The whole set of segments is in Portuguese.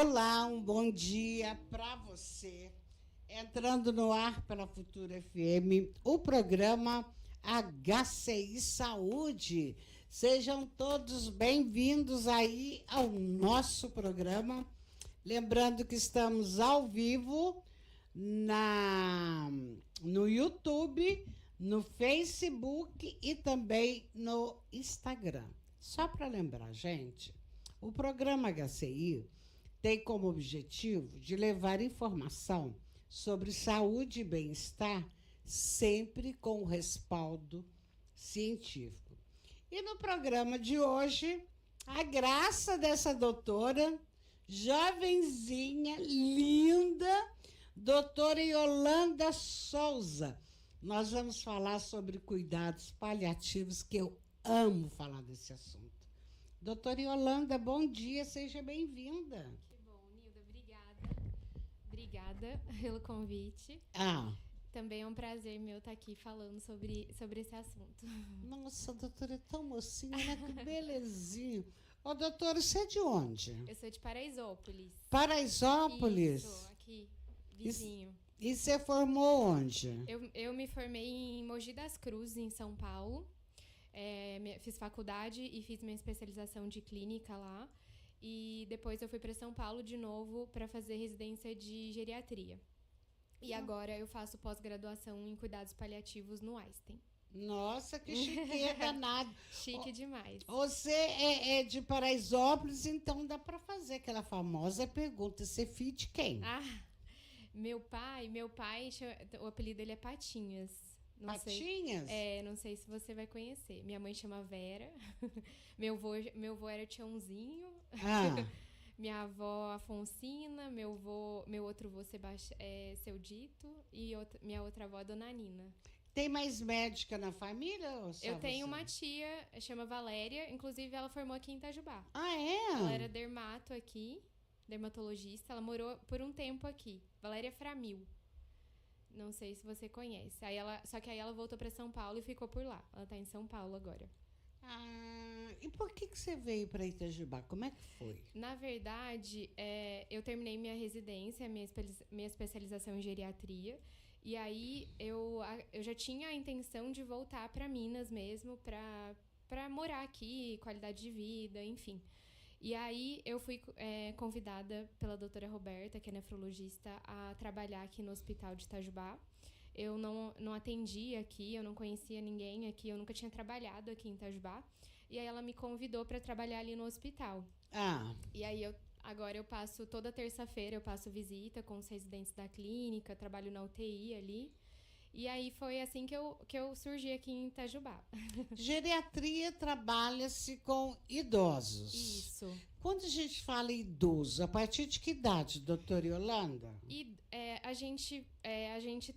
Olá, um bom dia para você. Entrando no ar pela Futura FM, o programa HCI Saúde. Sejam todos bem-vindos aí ao nosso programa. Lembrando que estamos ao vivo no YouTube, no Facebook e também no Instagram. Só para lembrar, gente, o programa HCI tem como objetivo de levar informação sobre saúde e bem-estar, sempre com respaldo científico. E no programa de hoje, a graça dessa doutora, jovenzinha, linda, doutora Yolanda Souza. Nós vamos falar sobre cuidados paliativos, que eu amo falar desse assunto. Doutora Yolanda, bom dia, seja bem-vinda. Que bom, Nilda, obrigada. Obrigada pelo convite. Também é um prazer meu estar aqui falando sobre esse assunto. Nossa, doutora, é tão mocinha, né? Que belezinho. Ô, doutora, você é de onde? Eu sou de Paraisópolis. Paraisópolis? Isso, aqui, vizinho. E você formou onde? Eu me formei em Mogi das Cruzes, em São Paulo. Fiz faculdade e fiz minha especialização de clínica lá. E depois eu fui para São Paulo de novo para fazer residência de geriatria. E agora eu faço pós-graduação em cuidados paliativos no Einstein. Nossa, que chiqueira danado. Chique demais. Você é de Paraisópolis, então dá para fazer aquela famosa pergunta, você é filho de quem? Meu pai, o apelido dele é Patinhas. Patinhas? Não sei se você vai conhecer. Minha mãe chama Vera. Meu avô era Tiãozinho. Minha avó Afonsina. Meu outro avô Seu Dito. E minha outra avó, Dona Nina. Tem mais médica na família? Ou só eu tenho você? uma tia, chama Valéria. Inclusive, ela formou aqui em Itajubá. É? Ela era dermato aqui, dermatologista. Ela morou por um tempo aqui. Valéria Framil. Não sei se você conhece. Só que aí ela voltou para São Paulo e ficou por lá. Ela está em São Paulo agora. E por que você veio para Itajubá? Como é que foi? Na verdade, eu terminei minha residência, minha especialização em geriatria. E aí eu já tinha a intenção de voltar para Minas mesmo, para morar aqui, qualidade de vida, enfim. E aí eu fui convidada pela doutora Roberta, que é nefrologista, a trabalhar aqui no hospital de Itajubá. Eu não atendia aqui, eu não conhecia ninguém aqui, eu nunca tinha trabalhado aqui em Itajubá. E aí ela me convidou para trabalhar ali no hospital. E aí agora eu passo, toda terça-feira eu passo visita com os residentes da clínica, trabalho na UTI ali. E aí foi assim que eu surgi aqui em Itajubá. Geriatria trabalha-se com idosos. Isso. Quando a gente fala idoso, a partir de que idade, doutora Yolanda? A gente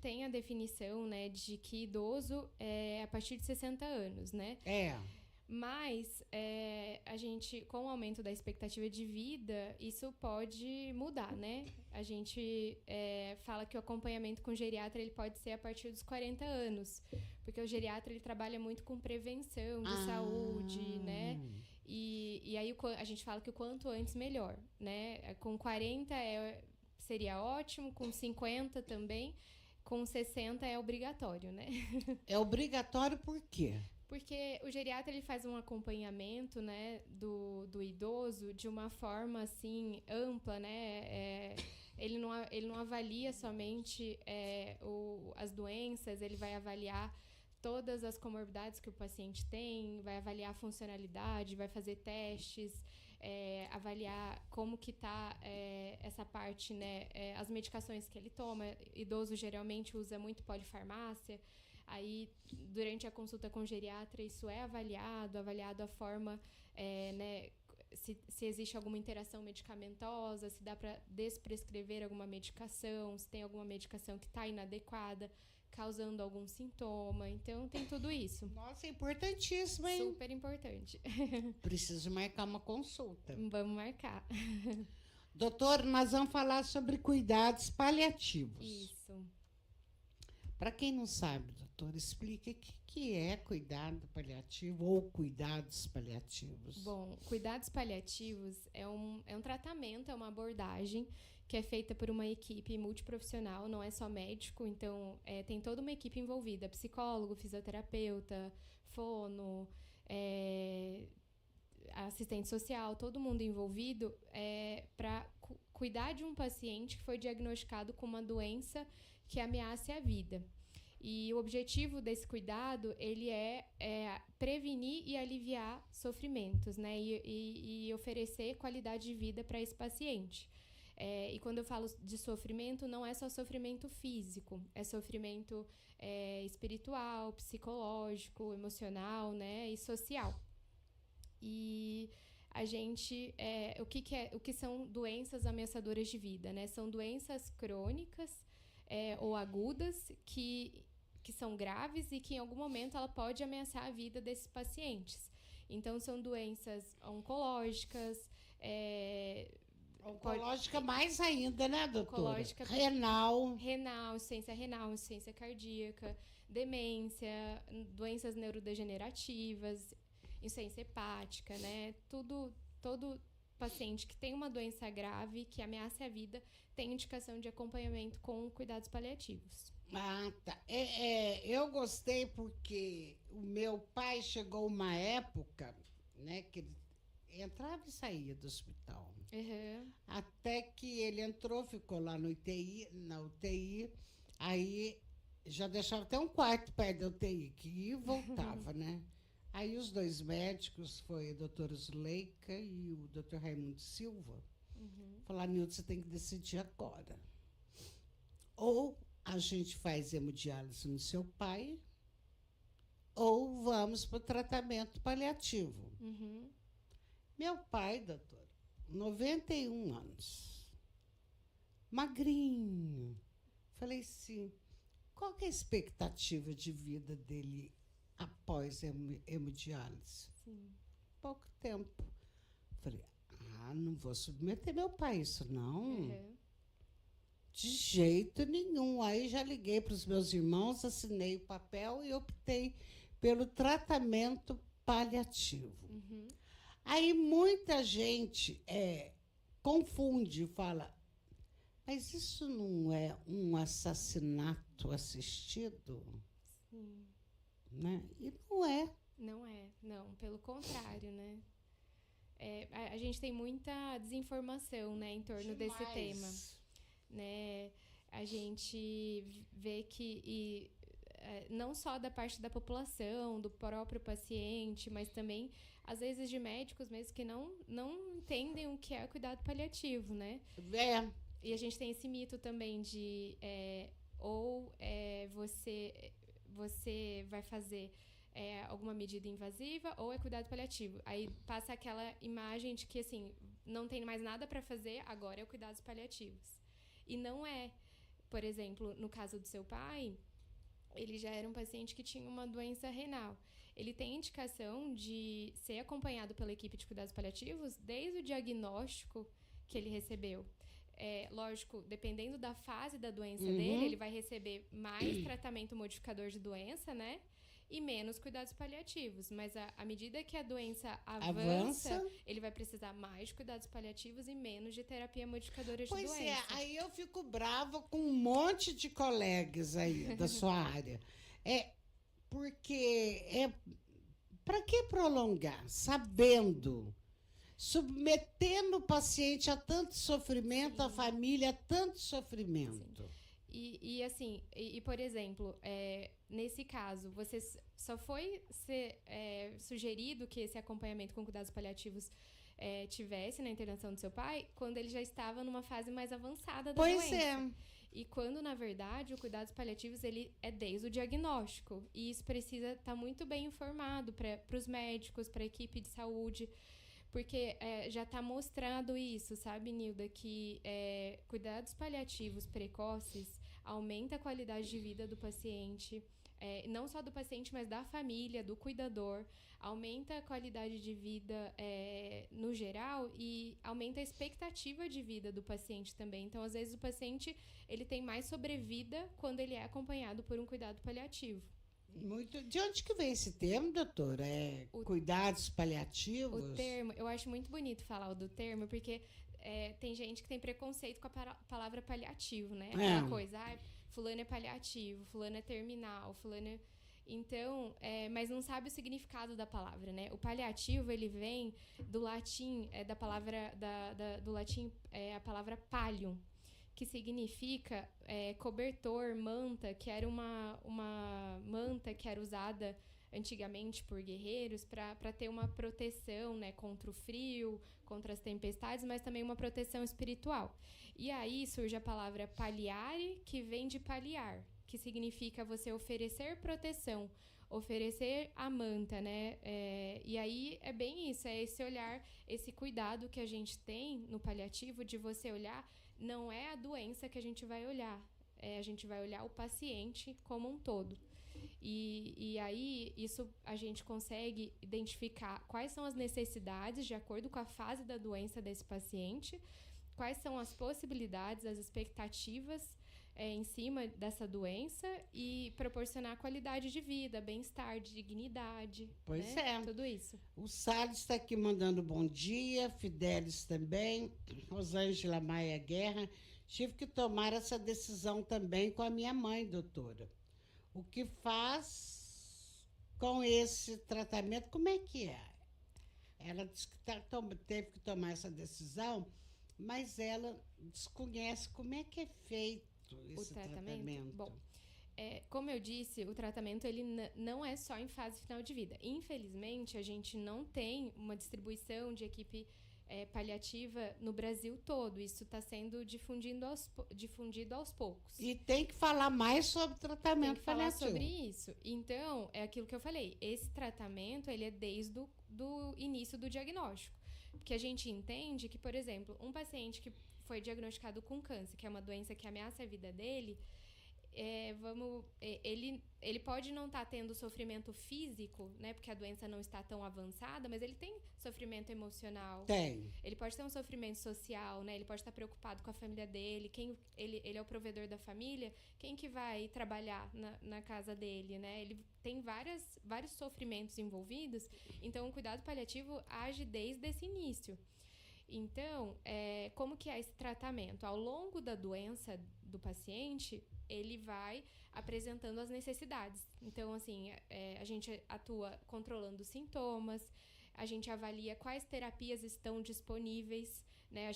tem a definição, né, de que idoso é a partir de 60 anos, né? Mas a gente, com o aumento da expectativa de vida, isso pode mudar, né? A gente fala que o acompanhamento com o geriatra ele pode ser a partir dos 40 anos, porque o geriatra ele trabalha muito com prevenção de saúde, né? E aí a gente fala que o quanto antes melhor, né? Com 40 seria ótimo, com 50 também, com 60 é obrigatório, né? É obrigatório por quê? Porque o geriatra ele faz um acompanhamento, né, do idoso de uma forma assim ampla, né? Ele não avalia somente as doenças, ele vai avaliar todas as comorbidades que o paciente tem, vai avaliar a funcionalidade, vai fazer testes, avaliar como que está essa parte, né? As medicações que ele toma. Idoso geralmente usa muito polifarmácia. Aí, durante a consulta com o geriatra, isso é avaliado a forma, né, se existe alguma interação medicamentosa, se dá para desprescrever alguma medicação, se tem alguma medicação que está inadequada, causando algum sintoma. Então, tem tudo isso. Nossa, é importantíssimo, hein? Super importante. Preciso marcar uma consulta. Vamos marcar. Doutor, nós vamos falar sobre cuidados paliativos. Isso. Para quem não sabe, doutora, explica o que é cuidado paliativo ou cuidados paliativos. Bom, cuidados paliativos é um tratamento, é uma abordagem que é feita por uma equipe multiprofissional, não é só médico, então tem toda uma equipe envolvida, psicólogo, fisioterapeuta, fono, assistente social, todo mundo envolvido para cuidar de um paciente que foi diagnosticado com uma doença que ameace a vida. E o objetivo desse cuidado, ele é prevenir e aliviar sofrimentos, né? E oferecer qualidade de vida para esse paciente. E quando eu falo de sofrimento, não é só sofrimento físico, é sofrimento espiritual, psicológico, emocional, né? E social. E a gente, o que são doenças ameaçadoras de vida, né? São doenças crônicas ou agudas que são graves e que em algum momento ela pode ameaçar a vida desses pacientes. Então, são doenças oncológicas. Oncológica mais ainda, né, doutora? Oncológica, renal, insuficiência cardíaca, demência, doenças neurodegenerativas, insuficiência hepática, né? Todo paciente que tem uma doença grave, que ameaça a vida, tem indicação de acompanhamento com cuidados paliativos. Ah, tá. Eu gostei porque o meu pai chegou uma época, né, que ele entrava e saía do hospital. Uhum. Até que ele entrou, ficou lá na UTI, aí já deixava até um quarto perto da UTI, que ia e voltava, né? Aí os dois médicos, foi a doutora Zuleika e o doutor Raimundo Silva, falaram, Nilton, você tem que decidir agora. Ou a gente faz hemodiálise no seu pai, ou vamos para o tratamento paliativo. Uhum. Meu pai, doutor, 91 anos, magrinho. Falei assim, qual que é a expectativa de vida dele após a hemodiálise? Sim. Pouco tempo. Falei, não vou submeter meu pai a isso, não. Uhum. De jeito nenhum. Aí já liguei para os meus irmãos, assinei o papel e optei pelo tratamento paliativo. Uhum. Aí muita gente confunde, fala, mas isso não é um assassinato assistido? Sim. Né? E não é. Não, pelo contrário, né? A gente tem muita desinformação, né, em torno desse tema. Né? A gente vê que não só da parte da população, do próprio paciente, mas também, às vezes, de médicos mesmo que não entendem o que é cuidado paliativo, né? E a gente tem esse mito também de você vai fazer alguma medida invasiva ou é cuidado paliativo. Aí passa aquela imagem de que, assim, não tem mais nada para fazer, agora é o cuidados paliativos. E não é. Por exemplo, no caso do seu pai, ele já era um paciente que tinha uma doença renal. Ele tem indicação de ser acompanhado pela equipe de cuidados paliativos desde o diagnóstico que ele recebeu. Lógico, dependendo da fase da doença dele, ele vai receber mais tratamento modificador de doença, né? E menos cuidados paliativos. Mas à medida que a doença avança, ele vai precisar mais de cuidados paliativos e menos de terapia modificadora de doença. Pois aí eu fico brava com um monte de colegas aí da sua área. Porque para que prolongar? Sabendo, submetendo o paciente a tanto sofrimento, a família a tanto sofrimento. E por exemplo, nesse caso, você só foi sugerido que esse acompanhamento com cuidados paliativos tivesse na internação do seu pai quando ele já estava numa fase mais avançada da doença. Pois é. E quando, na verdade, o cuidados paliativos ele é desde o diagnóstico. E isso precisa estar muito bem informado para os médicos, para a equipe de saúde, porque já está mostrado isso, sabe, Nilda, que cuidados paliativos precoces aumenta a qualidade de vida do paciente, não só do paciente, mas da família, do cuidador, aumenta a qualidade de vida no geral e aumenta a expectativa de vida do paciente também. Então, às vezes, o paciente ele tem mais sobrevida quando ele é acompanhado por um cuidado paliativo. Muito. De onde que vem esse termo, doutora? Cuidados paliativos? O termo, eu acho muito bonito falar do termo, porque tem gente que tem preconceito com a palavra paliativo, né? Aquela coisa, fulano é paliativo, fulano é terminal, fulano é... Então, mas não sabe o significado da palavra, né? O paliativo, ele vem do latim, da palavra, do latim, a palavra pallium, que significa cobertor, manta, que era uma manta que era usada antigamente por guerreiros para ter uma proteção, né, contra o frio, contra as tempestades, mas também uma proteção espiritual. E aí surge a palavra paliare, que vem de paliar, que significa você oferecer proteção, oferecer a manta, né? E aí é bem isso, é esse olhar, esse cuidado que a gente tem no paliativo de você olhar, não é a doença que a gente vai olhar, a gente vai olhar o paciente como um todo. E aí, isso a gente consegue identificar quais são as necessidades de acordo com a fase da doença desse paciente, quais são as possibilidades, as expectativas em cima dessa doença e proporcionar qualidade de vida, bem-estar, dignidade. Pois né? Tudo isso. O Salles está aqui mandando bom dia, Fidelis também, Rosângela Maia Guerra. Tive que tomar essa decisão também com a minha mãe, doutora. O que faz com esse tratamento? Como é que é? Ela disse que teve que tomar essa decisão, mas ela desconhece como é que é feito esse tratamento. Bom, como eu disse, o tratamento ele não é só em fase final de vida. Infelizmente, a gente não tem uma distribuição de equipe paliativa no Brasil todo. Isso está sendo difundido aos poucos. E tem que falar mais sobre tratamento paliativo. Falar sobre isso. Então, é aquilo que eu falei. Esse tratamento, ele é desde do início do diagnóstico. Porque a gente entende que, por exemplo, um paciente que foi diagnosticado com câncer, que é uma doença que ameaça a vida dele, ele pode não estar tendo sofrimento físico, né, porque a doença não está tão avançada, mas ele tem sofrimento emocional. Tem. Ele pode ter um sofrimento social, né? Ele pode estar preocupado com a família dele. Ele é o provedor da família. Quem que vai trabalhar na casa dele, né? Ele tem vários sofrimentos envolvidos. Então, o cuidado paliativo age desde esse início. Então, como que é esse tratamento? Ao longo da doença do paciente, ele vai apresentando as necessidades. Então, assim, a gente atua controlando os sintomas, a gente avalia quais terapias estão disponíveis, né?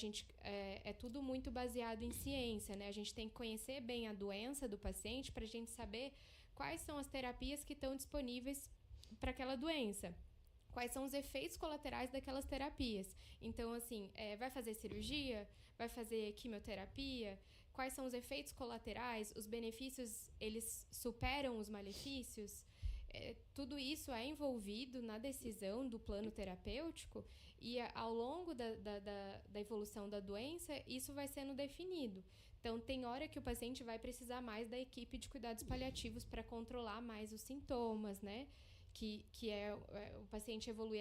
É tudo muito baseado em ciência, né? A gente tem que conhecer bem a doença do paciente para a gente saber quais são as terapias que estão disponíveis para aquela doença. Quais são os efeitos colaterais daquelas terapias. Então, assim, vai fazer cirurgia? Vai fazer quimioterapia? Quais são os efeitos colaterais? Os benefícios, eles superam os malefícios? Tudo isso é envolvido na decisão do plano terapêutico e ao longo da evolução da doença, isso vai sendo definido. Então, tem hora que o paciente vai precisar mais da equipe de cuidados paliativos para controlar mais os sintomas, né? O paciente evolui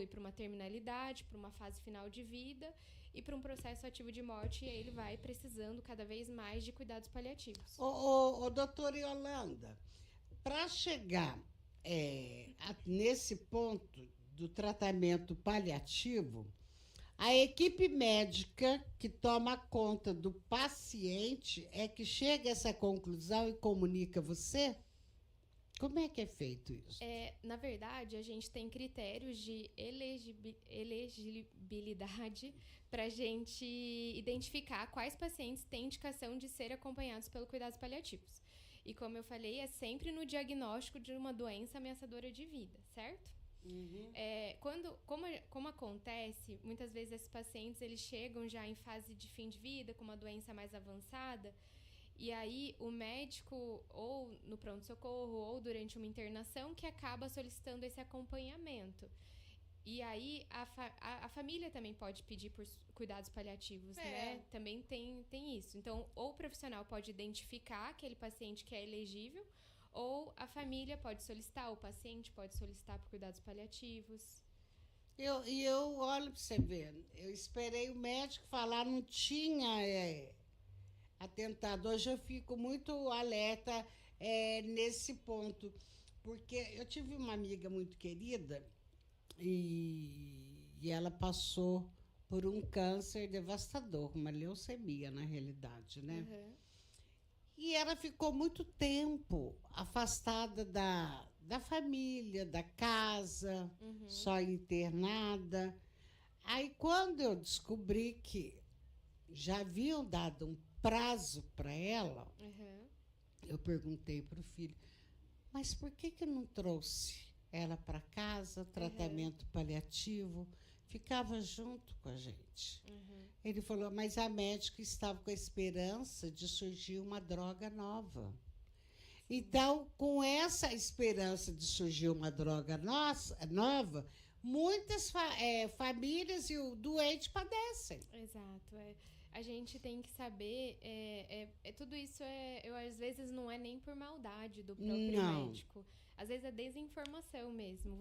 para uma terminalidade, para uma fase final de vida e para um processo ativo de morte, e aí ele vai precisando cada vez mais de cuidados paliativos. Doutora Yolanda, para chegar nesse ponto do tratamento paliativo, a equipe médica que toma conta do paciente é que chega a essa conclusão e comunica você? Como é que é feito isso? Na verdade, a gente tem critérios de elegibilidade para a gente identificar quais pacientes têm indicação de ser acompanhados pelo cuidados paliativos. E como eu falei, é sempre no diagnóstico de uma doença ameaçadora de vida, certo? Uhum. Como acontece, muitas vezes esses pacientes eles chegam já em fase de fim de vida, com uma doença mais avançada, e aí o médico, ou no pronto-socorro, ou durante uma internação, que acaba solicitando esse acompanhamento. E aí, a família também pode pedir por cuidados paliativos, né? Também tem isso. Então, ou o profissional pode identificar aquele paciente que é elegível, ou a família pode solicitar, o paciente pode solicitar por cuidados paliativos. Eu olho para você ver, eu esperei o médico falar, não tinha atentado. Hoje eu fico muito alerta nesse ponto, porque eu tive uma amiga muito querida e ela passou por um câncer devastador, uma leucemia, na realidade, né? Uhum. E ela ficou muito tempo afastada da família, da casa, só internada. Aí, quando eu descobri que já haviam dado um prazo para ela, eu perguntei para o filho, mas por que não trouxe ela para casa, tratamento paliativo, ficava junto com a gente? Ele falou, mas a médica estava com a esperança de surgir uma droga nova. Então, com essa esperança de surgir uma droga nova, muitas famílias e o doente padecem. Exato. A gente tem que saber, tudo isso às vezes não é nem por maldade do próprio médico. Às vezes é desinformação mesmo.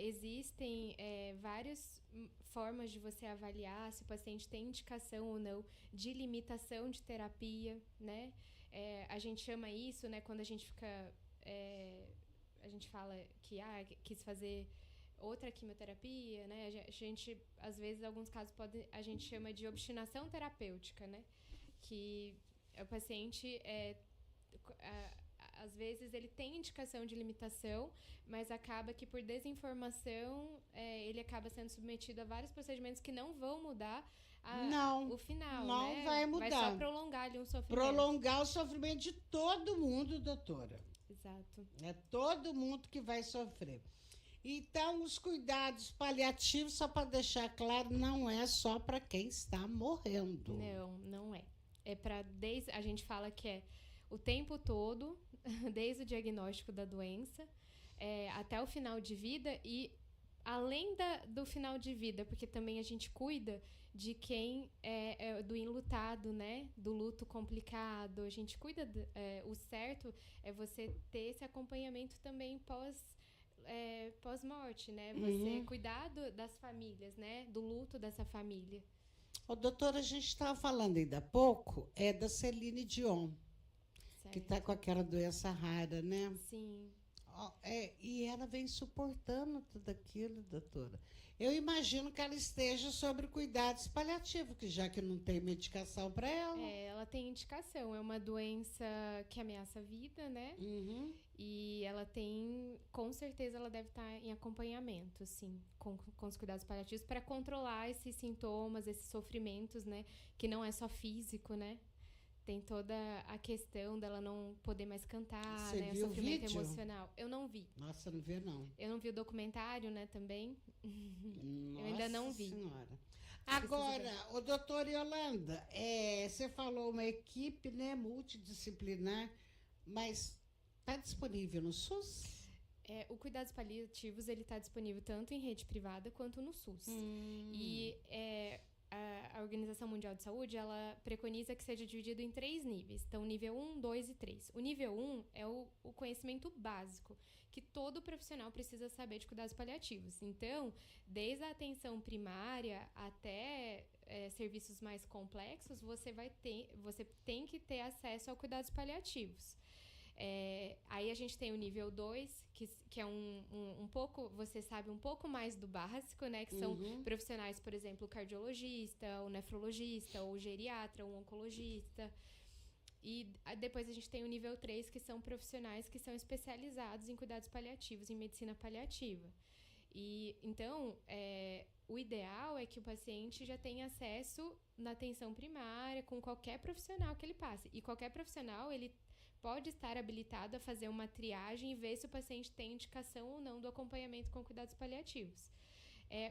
Existem várias formas de você avaliar se o paciente tem indicação ou não de limitação de terapia, né? A gente chama isso, né, quando a gente fica... a gente fala que quis fazer outra quimioterapia, né? A gente, às vezes, em alguns casos, a gente chama de obstinação terapêutica, né? Que o paciente, às vezes, ele tem indicação de limitação, mas acaba que, por desinformação, ele acaba sendo submetido a vários procedimentos que não vão mudar o final, não, né? vai mudar. Vai só prolongar ali um sofrimento. Prolongar o sofrimento de todo mundo, doutora. Exato. É todo mundo que vai sofrer. Então, os cuidados paliativos, só para deixar claro, não é só para quem está morrendo. Não é. A gente fala que é o tempo todo, desde o diagnóstico da doença, até o final de vida e além do final de vida, porque também a gente cuida de quem do enlutado, né? Do luto complicado. A gente cuida, o certo é você ter esse acompanhamento também pós-morte, né? Você cuidar das famílias, né? Do luto dessa família. Doutora, a gente estava falando ainda há pouco, da Celine Dion, certo, que está com aquela doença rara, né? Sim. E ela vem suportando tudo aquilo, doutora. Eu imagino que ela esteja sobre cuidados paliativos, já que não tem medicação para ela. Ela tem indicação. É uma doença que ameaça a vida, né? E ela tem, com certeza, ela deve estar em acompanhamento, sim, com os cuidados paliativos para controlar esses sintomas, esses sofrimentos, né? Que não é só físico, né? Tem toda a questão dela não poder mais cantar, Você né? Viu o sofrimento vídeo? Emocional. Eu não vi. Nossa, não vê, não. Eu não vi o documentário, né, também. Nossa, eu ainda não vi. Senhora. Agora, o doutora Yolanda, você falou uma equipe, né, multidisciplinar, mas está disponível no SUS? O cuidados paliativos, ele está disponível tanto em rede privada quanto no SUS. E a Organização Mundial de Saúde, ela preconiza que seja dividido em 3 níveis. Então, nível 1, 2 e 3. O nível 1 é o conhecimento básico, que todo profissional precisa saber de cuidados paliativos. Então, desde a atenção primária até serviços mais complexos, você tem que ter acesso a cuidados paliativos. Aí a gente tem o nível 2, que é um pouco, você sabe um pouco mais do básico, né? Que são profissionais, por exemplo, o cardiologista, o nefrologista, o geriatra, o oncologista. E depois a gente tem o nível 3, que são profissionais que são especializados em cuidados paliativos, em medicina paliativa. E então, o ideal é que o paciente já tenha acesso na atenção primária com qualquer profissional que ele passe. E qualquer profissional, ele pode estar habilitado a fazer uma triagem e ver se o paciente tem indicação ou não do acompanhamento com cuidados paliativos.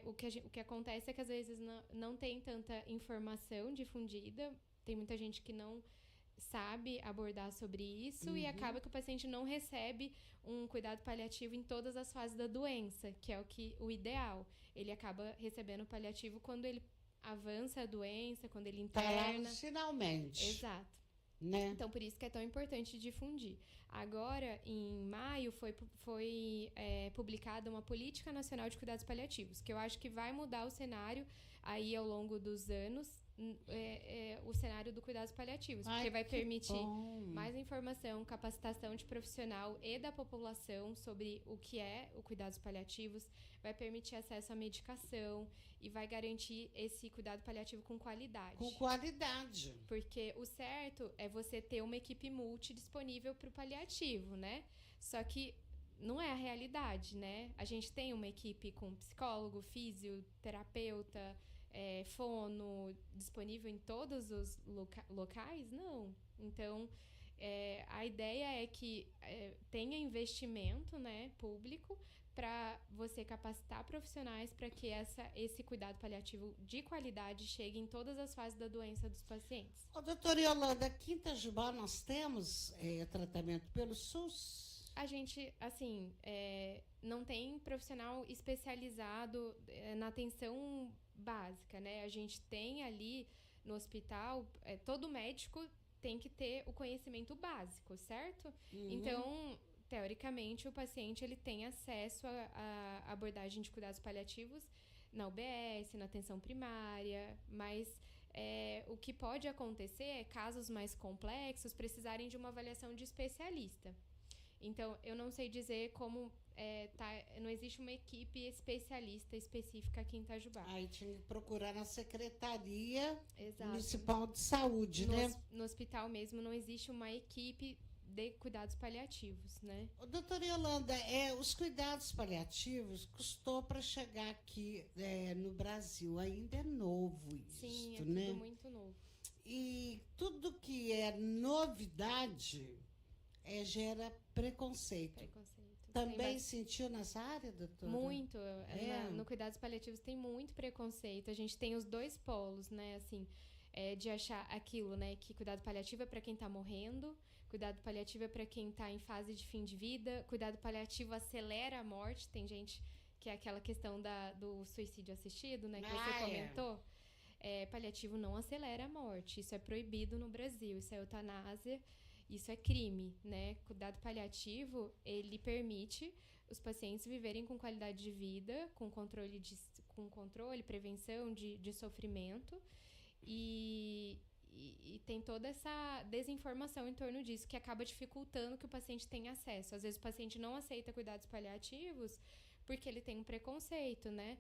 O que acontece é que, às vezes, não tem tanta informação difundida, tem muita gente que não sabe abordar sobre isso e acaba que o paciente não recebe um cuidado paliativo em todas as fases da doença, que é o ideal. Ele acaba recebendo paliativo quando ele avança a doença, quando ele Tá lá interna. finalmente. Exato. Né? Então, por isso que é tão importante difundir. Agora, em maio, foi publicada uma Política Nacional de Cuidados Paliativos, que eu acho que vai mudar o cenário aí ao longo dos anos, o cenário do cuidados paliativos, porque vai permitir mais informação, capacitação de profissional e da população sobre o que é o cuidados paliativos, vai permitir acesso à medicação e vai garantir esse cuidado paliativo com qualidade. Com qualidade. Porque o certo é você ter uma equipe multi disponível para o paliativo, né? Só que não é a realidade, né? A gente tem uma equipe com psicólogo, fisioterapeuta, fono disponível em todos os locais? Não. Então, a ideia é que tenha investimento, né, público para você capacitar profissionais para que esse cuidado paliativo de qualidade chegue em todas as fases da doença dos pacientes. Doutora Yolanda, aqui em Itajubá nós temos tratamento pelo SUS? A gente, assim, não tem profissional especializado na atenção básica, né? A gente tem ali no hospital, todo médico tem que ter o conhecimento básico, certo? Então, teoricamente, o paciente ele tem acesso à abordagem de cuidados paliativos na UBS, na atenção primária, mas o que pode acontecer é casos mais complexos precisarem de uma avaliação de especialista. Então, eu não sei dizer como não existe uma equipe especialista específica aqui em Itajubá. Aí tinha que procurar na Secretaria Exato. Municipal de Saúde, né? No hospital mesmo não existe uma equipe de cuidados paliativos, né? Doutora Yolanda, os cuidados paliativos custou para chegar aqui no Brasil. Ainda é novo isso, Sim, é né? tudo muito novo. E tudo que é novidade gera preconceito. Também sentiu nessa área, doutora? Muito. No cuidados paliativos tem muito preconceito. A gente tem os dois polos, né? Assim, de achar aquilo, né? Que cuidado paliativo é para quem tá morrendo, cuidado paliativo é para quem tá em fase de fim de vida, cuidado paliativo acelera a morte. Tem gente que é aquela questão do suicídio assistido, né? Que você comentou. Paliativo não acelera a morte. Isso é proibido no Brasil. Isso é eutanásia. Isso é crime, né? Cuidado paliativo, ele permite os pacientes viverem com qualidade de vida, com controle, prevenção de sofrimento e tem toda essa desinformação em torno disso que acaba dificultando que o paciente tenha acesso. Às vezes o paciente não aceita cuidados paliativos porque ele tem um preconceito, né?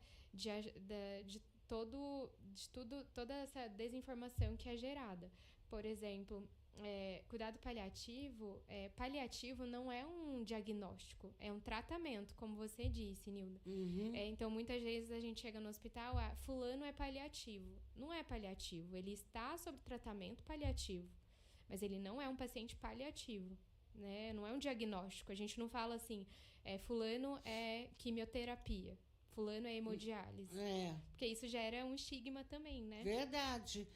Toda essa desinformação que é gerada. Por exemplo, cuidado paliativo, paliativo não é um diagnóstico, é um tratamento, como você disse, Nilda. Então, muitas vezes a gente chega no hospital, fulano é paliativo. Não é paliativo, ele está sob tratamento paliativo, mas ele não é um paciente paliativo, né? Não é um diagnóstico. A gente não fala assim, fulano é quimioterapia, fulano é hemodiálise. Porque isso gera um estigma também, né? Verdade.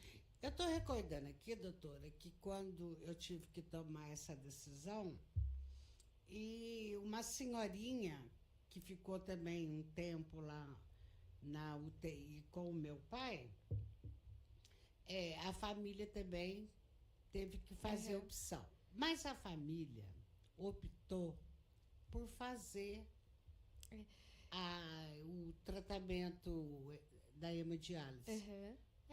Eu estou recordando aqui, doutora, que quando eu tive que tomar essa decisão, e uma senhorinha que ficou também um tempo lá na UTI com o meu pai, a família também teve que fazer opção. Mas a família optou por fazer o tratamento da hemodiálise.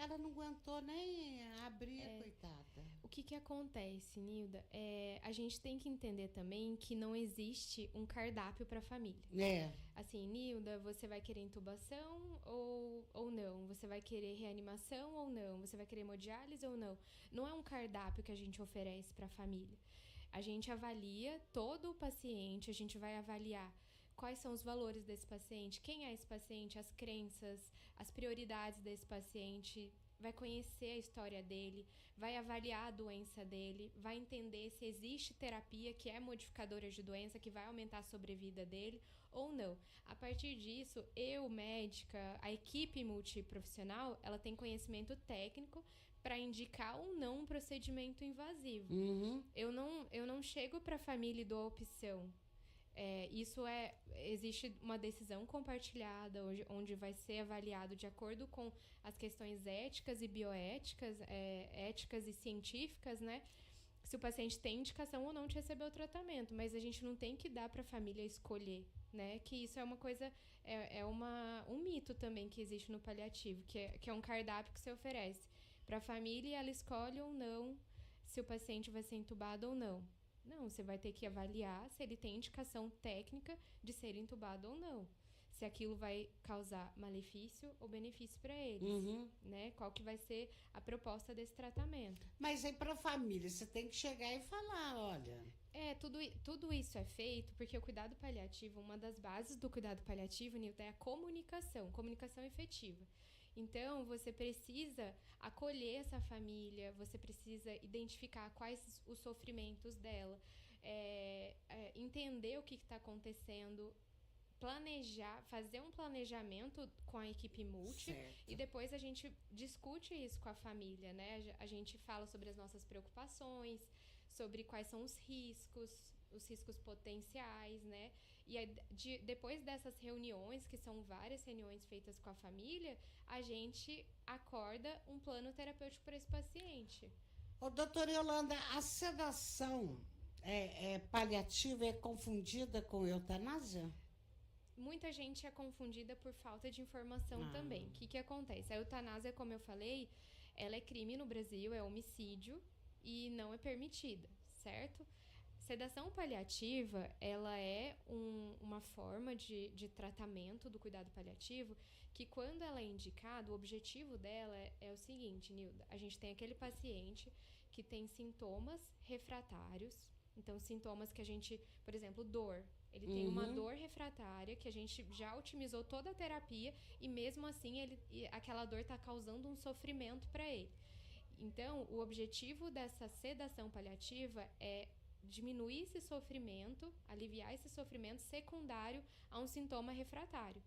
Ela não aguentou nem abrir, coitada. O que acontece, Nilda? A gente tem que entender também que não existe um cardápio para a família. Assim, Nilda, você vai querer intubação ou não? Você vai querer reanimação ou não? Você vai querer hemodiálise ou não? Não é um cardápio que a gente oferece para a família. A gente avalia todo o paciente, a gente vai avaliar quais são os valores desse paciente, quem é esse paciente, as crenças, as prioridades desse paciente, vai conhecer a história dele, vai avaliar a doença dele, vai entender se existe terapia que é modificadora de doença, que vai aumentar a sobrevida dele ou não. A partir disso, médica, a equipe multiprofissional, ela tem conhecimento técnico para indicar ou não um procedimento invasivo. Uhum. Eu não chego para a família e dou a opção. Existe uma decisão compartilhada, onde vai ser avaliado de acordo com as questões éticas e bioéticas, éticas e científicas, né? Se o paciente tem indicação ou não de receber o tratamento, mas a gente não tem que dar para a família escolher, né? Que isso é uma coisa, um mito também que existe no paliativo, que é um cardápio que se oferece para a família e ela escolhe ou não se o paciente vai ser entubado ou não. Não, você vai ter que avaliar se ele tem indicação técnica de ser entubado ou não. Se aquilo vai causar malefício ou benefício para eles, né? Qual que vai ser a proposta desse tratamento. Mas aí para a família, você tem que chegar e falar, olha... Tudo isso é feito porque o cuidado paliativo, uma das bases do cuidado paliativo, Nilton, é a comunicação efetiva. Então, você precisa acolher essa família, você precisa identificar quais os sofrimentos dela, entender o que está acontecendo, planejar, fazer um planejamento com a equipe multi, certo. E depois a gente discute isso com a família, né? A gente fala sobre as nossas preocupações, sobre quais são os riscos potenciais, né? E aí, depois dessas reuniões, que são várias reuniões feitas com a família, a gente acorda um plano terapêutico para esse paciente. Ô, doutora Yolanda, a sedação paliativa é confundida com eutanásia? Muita gente é confundida por falta de informação também. O que acontece? A eutanásia, como eu falei, ela é crime no Brasil, é homicídio e não é permitida, certo? Sedação paliativa, ela é uma forma de tratamento do cuidado paliativo que, quando ela é indicada, o objetivo dela é o seguinte, Nilda, a gente tem aquele paciente que tem sintomas refratários, então sintomas que a gente, por exemplo, dor, ele tem uma dor refratária que a gente já otimizou toda a terapia e mesmo assim aquela dor está causando um sofrimento para ele. Então, o objetivo dessa sedação paliativa é diminuir esse sofrimento, aliviar esse sofrimento secundário a um sintoma refratário.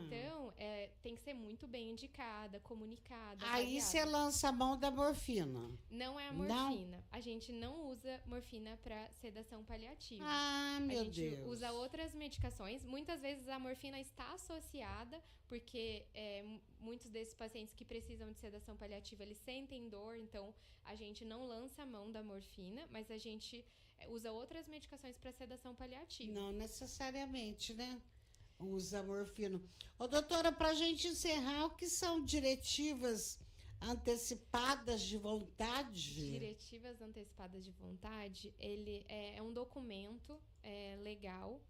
Então, tem que ser muito bem indicada, comunicada. Aí você lança a mão da morfina. Não é a morfina. Não? A gente não usa morfina para sedação paliativa. Meu Deus. A gente usa outras medicações. Muitas vezes a morfina está associada, porque muitos desses pacientes que precisam de sedação paliativa, eles sentem dor, então a gente não lança a mão da morfina, mas a gente usa outras medicações para sedação paliativa. Não necessariamente, né? Usa morfina. Ô, doutora, para a gente encerrar, o que são diretivas antecipadas de vontade? Diretivas antecipadas de vontade, ele é um documento legal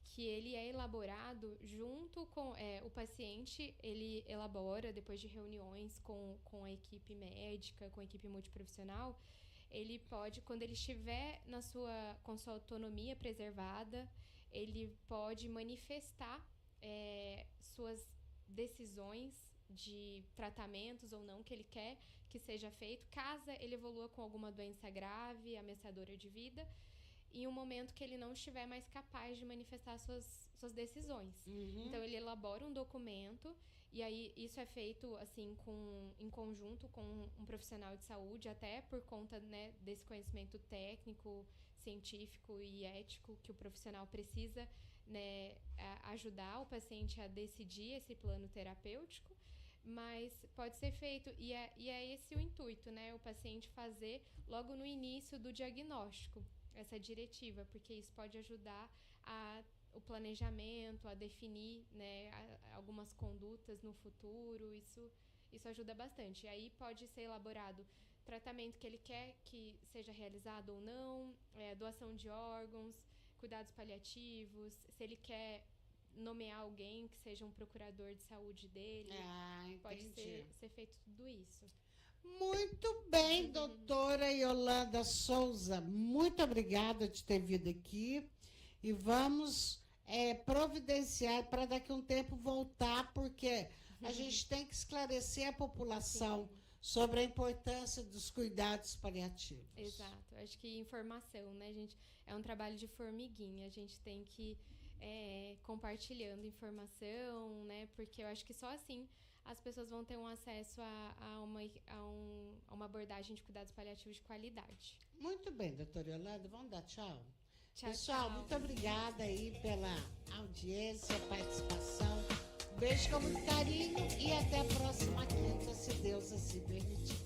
que ele é elaborado junto com o paciente, ele elabora depois de reuniões com a equipe médica, com a equipe multiprofissional, ele pode, quando ele estiver com sua autonomia preservada, ele pode manifestar suas decisões de tratamentos ou não que ele quer que seja feito, caso ele evolua com alguma doença grave, ameaçadora de vida, em um momento que ele não estiver mais capaz de manifestar suas decisões. Então, ele elabora um documento, e aí isso é feito assim, em conjunto com um profissional de saúde, até por conta, né, desse conhecimento técnico, científico e ético que o profissional precisa, né, ajudar o paciente a decidir esse plano terapêutico, mas pode ser feito, e é esse o intuito, né, o paciente fazer logo no início do diagnóstico essa diretiva, porque isso pode ajudar o planejamento, a definir, né, algumas condutas no futuro, isso ajuda bastante. E aí pode ser elaborado tratamento que ele quer que seja realizado ou não, doação de órgãos, cuidados paliativos, se ele quer nomear alguém que seja um procurador de saúde dele, pode ser feito tudo isso. Muito bem, doutora Yolanda Souza, muito obrigada de ter vindo aqui e vamos providenciar para daqui a um tempo voltar, porque a gente tem que esclarecer a população sobre a importância dos cuidados paliativos. Exato, acho que informação, né, gente, é um trabalho de formiguinha, a gente tem que compartilhando informação, né? Porque eu acho que só assim as pessoas vão ter um acesso a uma abordagem de cuidados paliativos de qualidade. Muito bem, doutora Yolanda, vamos dar tchau? Tchau, Pessoal, tchau. muito obrigada aí pela audiência, participação. Um beijo com muito carinho e até a próxima quinta, se Deus assim permitir.